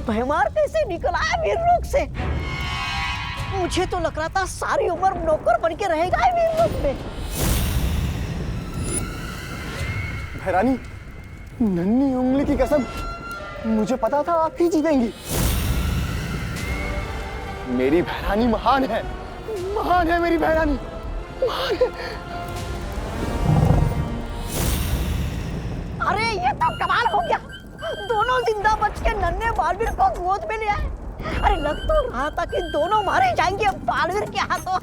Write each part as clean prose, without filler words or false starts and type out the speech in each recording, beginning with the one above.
भैमार कैसे निकल आया वीरलोक से? मुझे तो लग रहा था सारी उम्र नौकर बन के रहेगा वीरलोक में। भैरानी, नन्ही उंगली की कसम, मुझे पता था आप ही जीतेंगी। मेरी भैरानी महान है मेरी भैरानी, महान है। अरे ये तो कमाल हो गया, दोनों जिंदा बच के नन्हे बालवीर को गोद में ले आए। अरे लग तो रहा था कि दोनों मारे जाएंगे बालवीर के हाथों।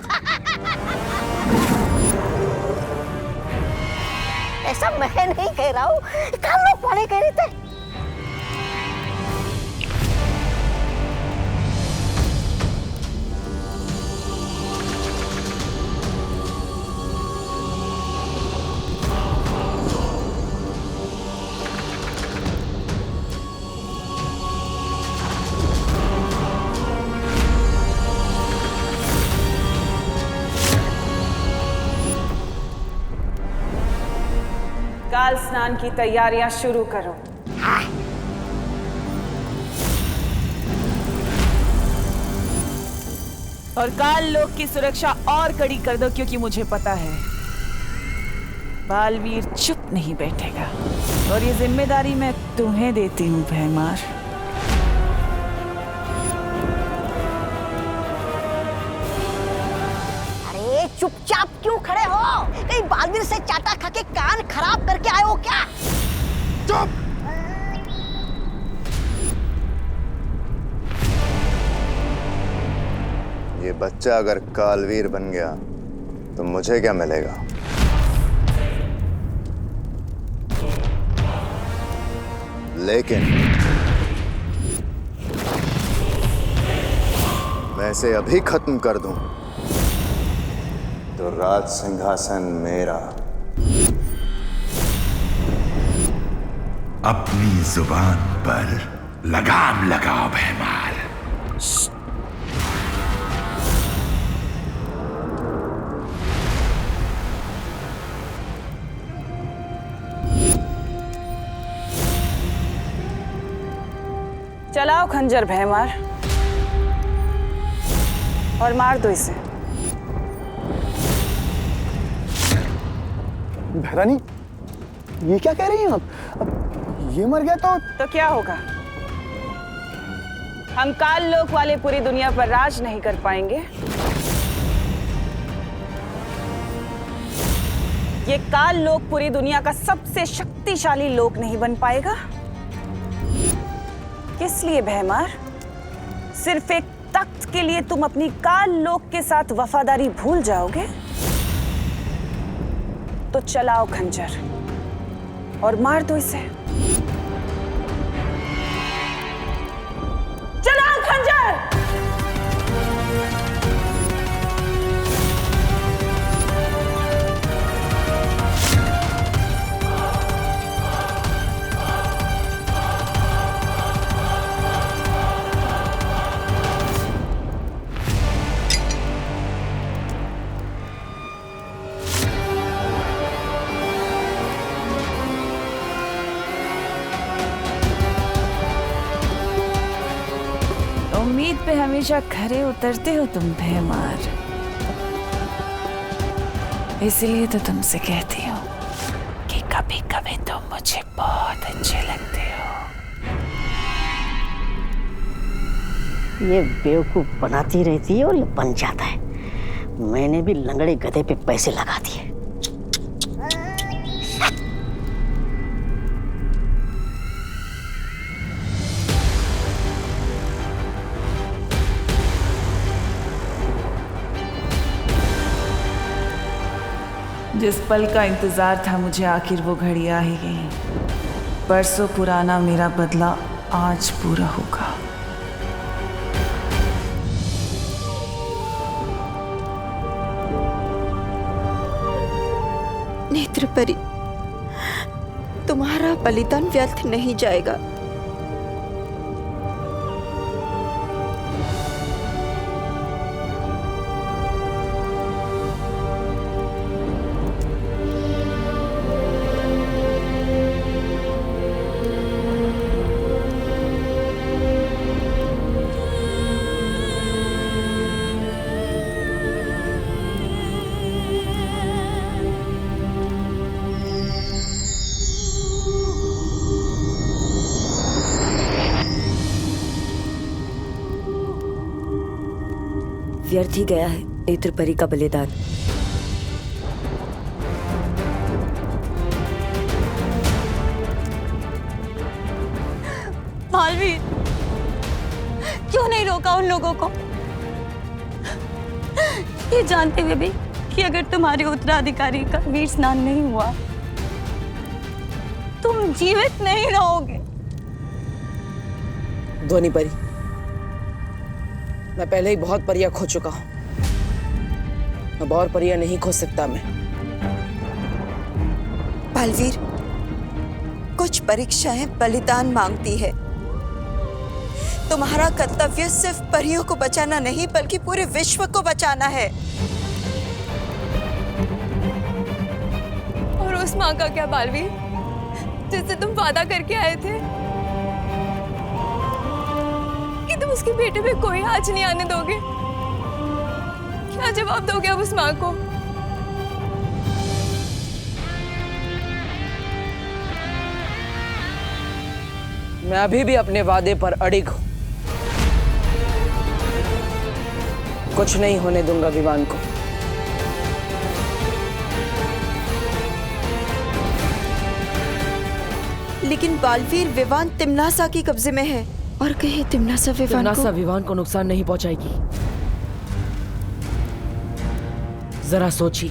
ऐसा मैं नहीं कह रहा हूँ, कल लोग पढ़े कह रहे थे। काल स्नान की तैयारियां शुरू करो। और काल लोक की सुरक्षा और कड़ी कर दो, क्योंकि मुझे पता है बालवीर चुप नहीं बैठेगा। और ये जिम्मेदारी मैं तुम्हें देती हूँ भैमार। अरे चुपचाप क्यों खड़े हो? कहीं बालवीर से चाटा खा के कान खराब करके आए हो क्या? चुप! ये बच्चा अगर कालवीर बन गया तो मुझे क्या मिलेगा? लेकिन मैं इसे अभी खत्म कर दूं तो राज सिंहासन मेरा। अपनी जुबान पर लगाम लगाओ भैमार। चलाओ खंजर भैमार और मार दो इसे। भैरानी, ये क्या कह रही हैं आप? अब ये मर गया तो क्या होगा? हम काल लोक वाले पूरी दुनिया पर राज नहीं कर पाएंगे। ये काल लोक पूरी दुनिया का सबसे शक्तिशाली लोक नहीं बन पाएगा। किस लिए भैमार? सिर्फ एक तख्त के लिए तुम अपनी काल लोक के साथ वफादारी भूल जाओगे? तो चलाओ खंजर और मार दो इसे। चलाओ खंजर! उम्मीद पे हमेशा खरे उतरते हो तुम भैमार। इसलिए तो तुमसे कहती हूँ कि कभी कभी तुम मुझे बहुत अच्छे लगते हो। ये बेवकूफ बनाती रहती है और ये बन जाता है। मैंने भी लंगड़े गधे पे पैसे लगा दिए। जिस पल का इंतजार था मुझे, आखिर वो घड़ी आ ही गई। बरसों पुराना मेरा बदला आज पूरा होगा। नेत्रपरी, तुम्हारा बलिदान व्यर्थ नहीं जाएगा। व्यर्थ ही गया है नेत्र परी का बलिदान। बालवीर, क्यों नहीं रोका उन लोगों को? ये जानते हुए भी कि अगर तुम्हारे उत्तराधिकारी का वीर स्नान नहीं हुआ, तुम जीवित नहीं रहोगे। ध्वनि परी, मैं पहले ही बहुत परियां खो चुका हूं। अब और परियां नहीं खो सकता मैं। बालवीर, कुछ परीक्षाएं बलिदान मांगती है। तुम्हारा कर्तव्य सिर्फ परियों को बचाना नहीं बल्कि पूरे विश्व को बचाना है। और उस माँ का क्या बालवीर, जिससे तुम वादा करके आए थे कि तुम उसके बेटे पे कोई आँच नहीं आने दोगे? क्या जवाब दोगे अब उस माँ को? मैं अभी भी अपने वादे पर अड़िग हूं। कुछ नहीं होने दूंगा विवान को। लेकिन बालवीर, विवान तिम्नासा के कब्जे में है और कहीं तिम्नासा विवान को नुकसान नहीं पहुंचाएगी। जरा सोची,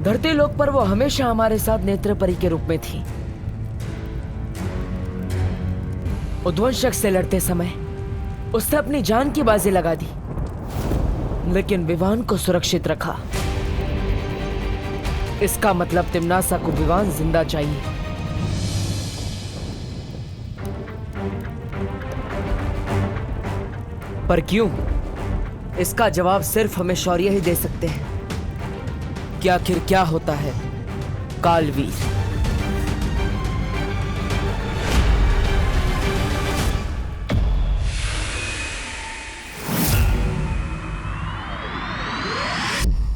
धरती लोक पर वो हमेशा हमारे साथ नेत्र परी के रूप में थी। उद्वंशक से लड़ते समय उसने अपनी जान की बाजी लगा दी, लेकिन विवान को सुरक्षित रखा। इसका मतलब तिम्नासा को विवान जिंदा चाहिए। पर क्यों? इसका जवाब सिर्फ हमें शौर्य ही दे सकते हैं कि आखिर क्या होता है कालवीर।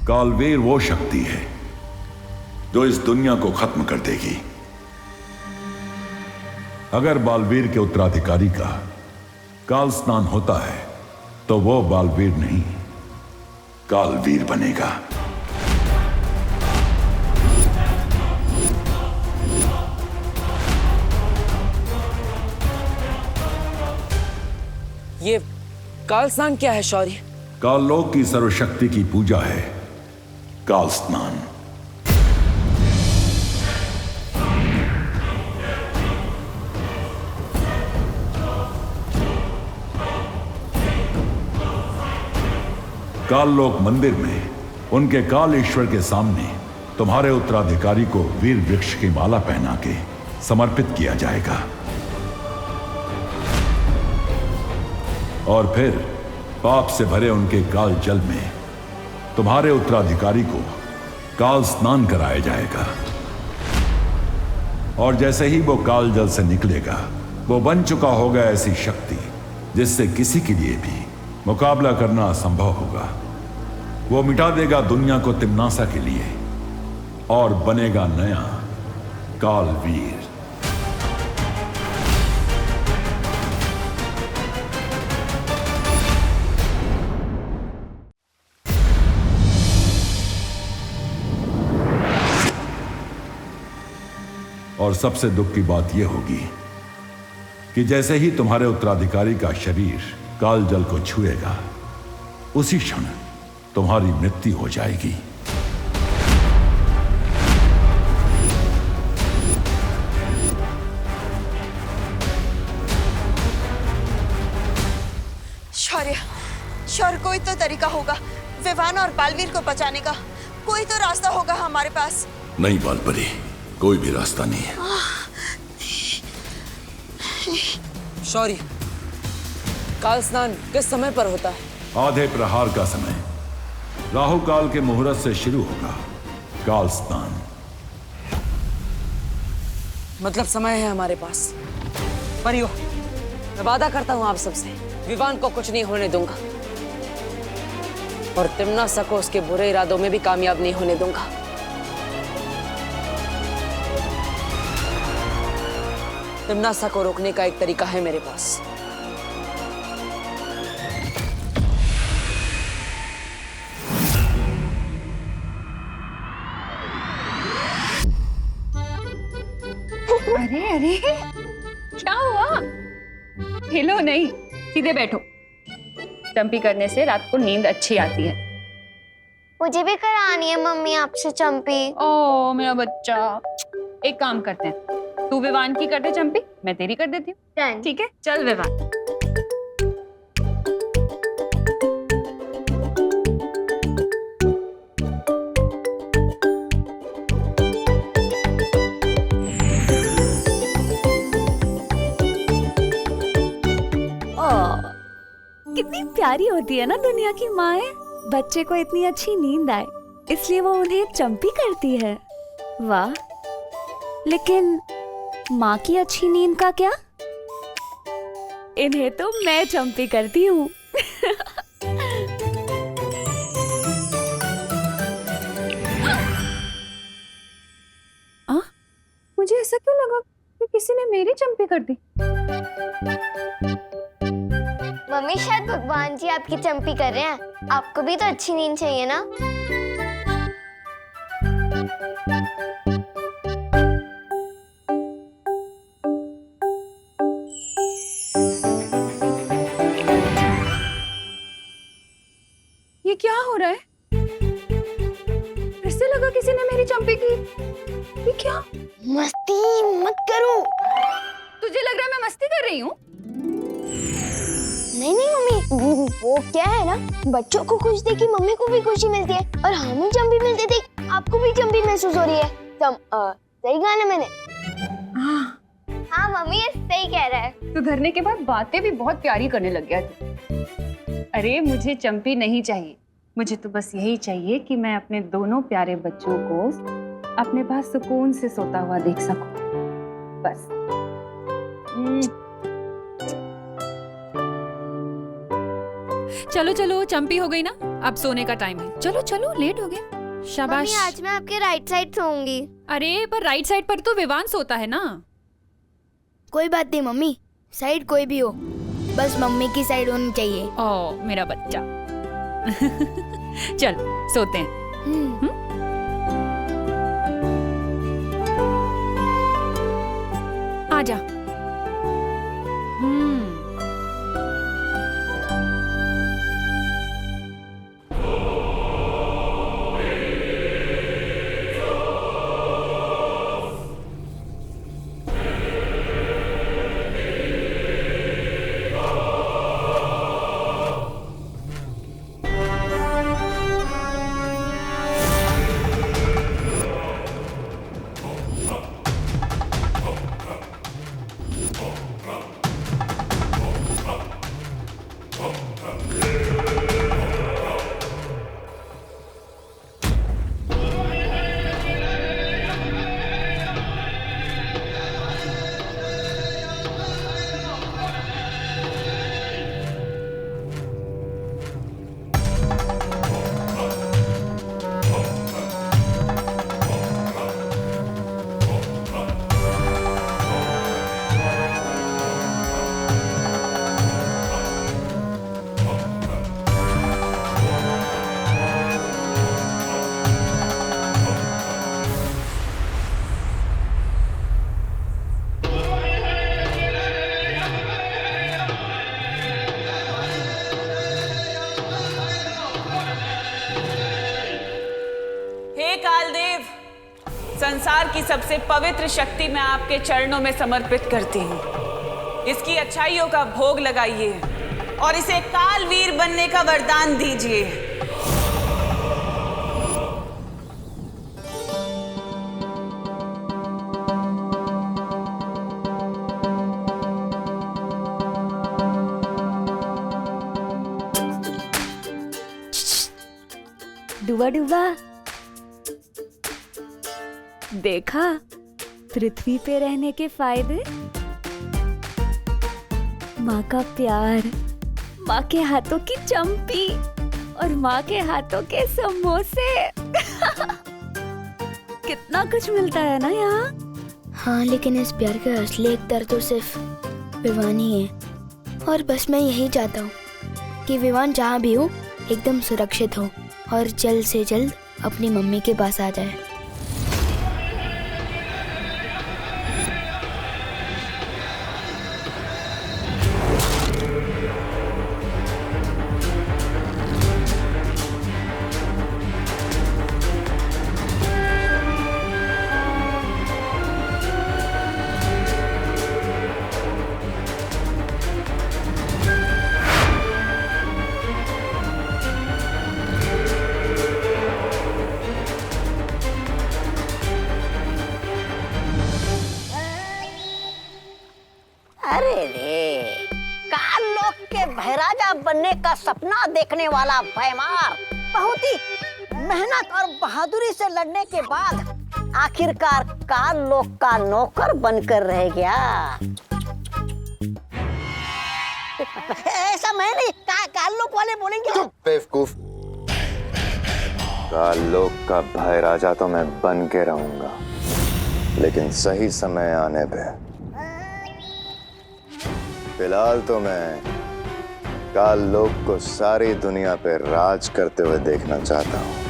कालवीर वो शक्ति है जो इस दुनिया को खत्म कर देगी। अगर बालवीर के उत्तराधिकारी का काल स्नान होता है तो वो बालवीर नहीं, कालवीर बनेगा। ये काल स्नान क्या है शौर्य? काललोक की सर्वशक्ति की पूजा है काल स्नान। काललोक मंदिर में उनके काल ईश्वर के सामने तुम्हारे उत्तराधिकारी को वीर वृक्ष की माला पहना के समर्पित किया जाएगा और फिर पाप से भरे उनके काल जल में तुम्हारे उत्तराधिकारी को काल स्नान कराया जाएगा। और जैसे ही वो काल जल से निकलेगा, वो बन चुका होगा ऐसी शक्ति जिससे किसी के लिए भी मुकाबला करना असंभव होगा। वो मिटा देगा दुनिया को तिम्नासा के लिए और बनेगा नया कालवीर। और सबसे दुख की बात यह होगी कि जैसे ही तुम्हारे उत्तराधिकारी का शरीर काल जल को छुएगा, उसी क्षण तुम्हारी मृत्यु हो जाएगी। शौर्य, कोई तो तरीका होगा विवान और बालवीर को बचाने का। कोई तो रास्ता होगा हमारे पास। नहीं बालपरी, कोई भी रास्ता नहीं है। शौर्य, काल स्नान किस समय पर होता है? आधे प्रहार का समय, राहु काल के मुहूर्त से शुरू होगा काल स्नान। मतलब समय है हमारे पास। परियो, मैं वादा करता हूं आप सबसे, विवान को कुछ नहीं होने दूंगा और तिम्नासा को उसके बुरे इरादों में भी कामयाब नहीं होने दूंगा। तिम्नासा को रोकने का एक तरीका है मेरे पास। अरे अरे क्या हुआ? हिलो नहीं, सीधे बैठो। चंपी करने से रात को नींद अच्छी आती है। मुझे भी करानी है मम्मी आपसे चंपी। ओ मेरा बच्चा, एक काम करते हैं, तू विवान की कर दे चंपी, मैं तेरी कर देती हूँ। ठीक है, चल विवान। कितनी प्यारी होती है ना दुनिया की माएं। बच्चे को इतनी अच्छी नींद आए इसलिए वो उन्हें चंपी करती है। वाह, लेकिन माँ की अच्छी नींद का क्या? इन्हें तो मैं चंपी करती हूँ। मुझे ऐसा क्यों लगा कि किसी ने मेरी चंपी कर दी? मम्मी शायद भगवान जी आपकी चंपी कर रहे हैं। आपको भी तो अच्छी नींद चाहिए ना। ये क्या हो रहा है? फिर से लगा किसी ने मेरी चंपी की। ये क्या? मस्ती मत करो। तुझे लग रहा है मैं मस्ती कर रही हूँ? नहीं नहीं मम्मी, वो क्या है ना, बच्चों को खुश देख के मम्मी को भी खुशी मिलती है और हमें चंपी मिलती थी, आपको भी चंपी महसूस हो रही है। सही कहा ना मैंने? हाँ मम्मी, ये सही कह रहा है। तू धरने के बाद बातें भी बहुत प्यारी करने लग गया तू। अरे मुझे चंपी नहीं चाहिए, मुझे तो बस यही चाहिए कि मैं अपने दोनों प्यारे बच्चों को अपने पास सुकून से सोता हुआ देख सकूं, बस। चलो चलो, चंपी हो गई ना, अब सोने का टाइम है। चलो चलो, लेट हो गए। शाबाश। मम्मी आज मैं आपके राइट साइड सोऊंगी। अरे पर राइट साइड पर तो विवान सोता है ना। कोई बात नहीं मम्मी, साइड कोई भी हो, बस मम्मी की साइड होनी चाहिए। ओ मेरा बच्चा। चल सोते हैं। आजा। संसार की सबसे पवित्र शक्ति मैं आपके चरणों में समर्पित करती हूँ। इसकी अच्छाइयों का भोग लगाइए और इसे कालवीर बनने का वरदान दीजिए। डुबा डुबा, देखा पृथ्वी पे रहने के फायदे? माँ का प्यार, माँ के हाथों की चंपी और माँ के हाथों के समोसे। कितना कुछ मिलता है ना यहाँ। हाँ, लेकिन इस प्यार का असली एकदार तो सिर्फ विवान ही है। और बस मैं यही चाहता हूँ कि विवान जहाँ भी हो एकदम सुरक्षित हो और जल्द से जल्द अपनी मम्मी के पास आ जाए। अरे रे, काल लोक के महाराजा बनने का सपना देखने वाला भैमार बहुत ही मेहनत और बहादुरी से लड़ने के बाद आखिरकार काल लोक का नौकर बनकर रह गया। ऐसा मैं नहीं, काल लोक वाले बोलेंगे। बेवकूफ। काल लोक का भाई राजा तो मैं बन के रहूंगा, लेकिन सही समय आने पे। फिलहाल तो मैं काल लोक को सारी दुनिया पे राज करते हुए देखना चाहता हूँ।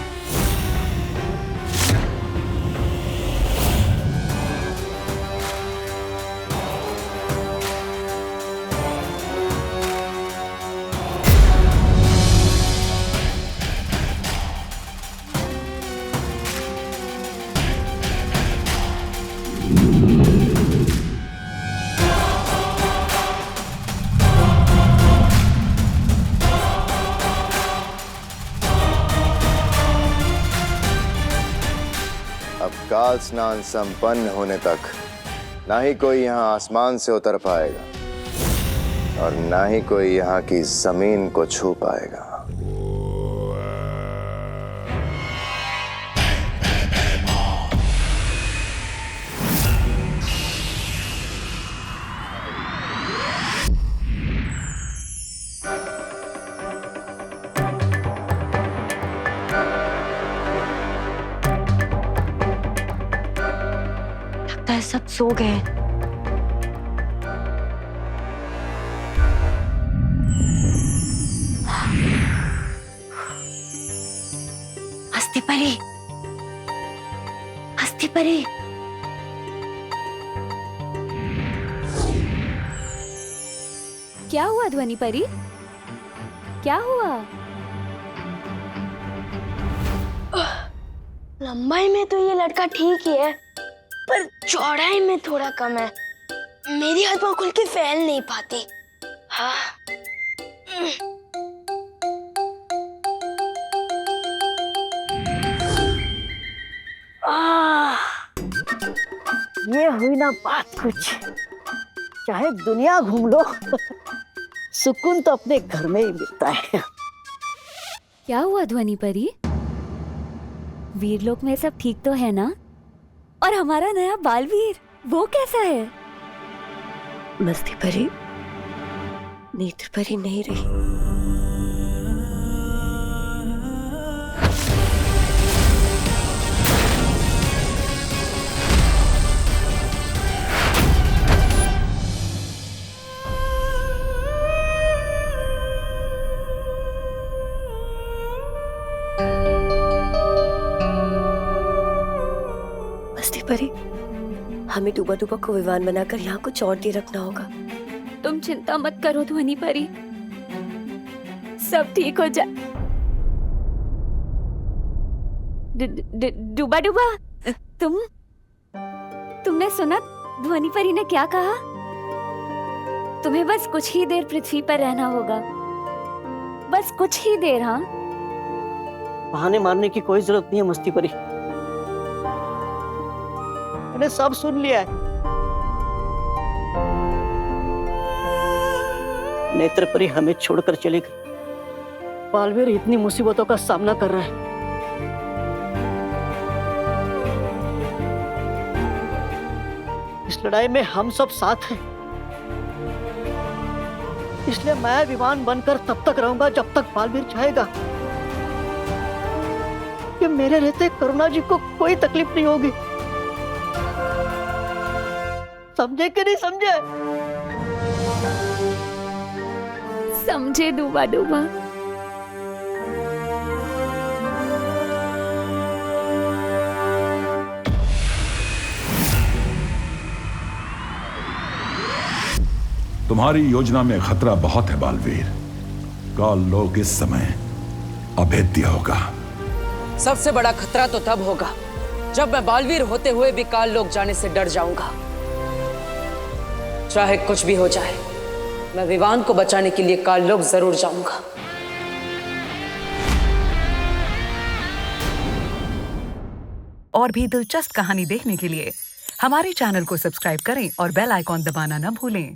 अब काल स्नान संपन्न होने तक ना ही कोई यहाँ आसमान से उतर पाएगा और ना ही कोई यहाँ की जमीन को छू पाएगा। सब सो गए। हस्ती परी, हस्ती परी। क्या हुआ ध्वनि परी? क्या हुआ? लंबाई में तो ये लड़का ठीक ही है, पर चौड़ाई में थोड़ा कम है। मेरी हथवा खुल के फैल नहीं पाती। हाँ। ये हुई ना बात कुछ। चाहे दुनिया घूम लो, सुकून तो अपने घर में ही मिलता है। क्या हुआ ध्वनि परी? वीरलोक में सब ठीक तो है ना? और हमारा नया बालवीर वो कैसा है? मस्ती परी नेत्र परी नहीं रही। परी, हमें डूबा डूबा को विमान बनाकर यहाँ कुछ और देर रखना होगा। तुम चिंता मत करो ध्वनि परी, सब ठीक हो जाए। डूबा डूबा, तुमने सुना ध्वनि परी ने क्या कहा? तुम्हें बस कुछ ही देर पृथ्वी पर रहना होगा, बस कुछ ही देर। हाँ, बहाने मारने की कोई जरूरत नहीं है मस्ती परी। मैंने सब सुन लिया है। नेत्र परी हमें छोड़कर चली गई। बालवीर इतनी मुसीबतों का सामना कर रहा है। इस लड़ाई में हम सब साथ हैं। इसलिए मैं विमान बनकर तब तक रहूंगा जब तक बालवीर चाहेगा। कि मेरे रहते करुणा जी को कोई तकलीफ नहीं होगी। समझे कि नहीं समझे? समझे डूबा डूबा। तुम्हारी योजना में खतरा बहुत है बालवीर। काल लोक इस समय अभेद्य होगा। सबसे बड़ा खतरा तो तब होगा जब मैं बालवीर होते हुए भी काल लोक जाने से डर जाऊंगा। चाहे कुछ भी हो जाए, मैं विवान को बचाने के लिए काल लोक जरूर जाऊंगा। और भी दिलचस्प कहानी देखने के लिए हमारे चैनल को सब्सक्राइब करें और बेल आइकॉन दबाना न भूलें।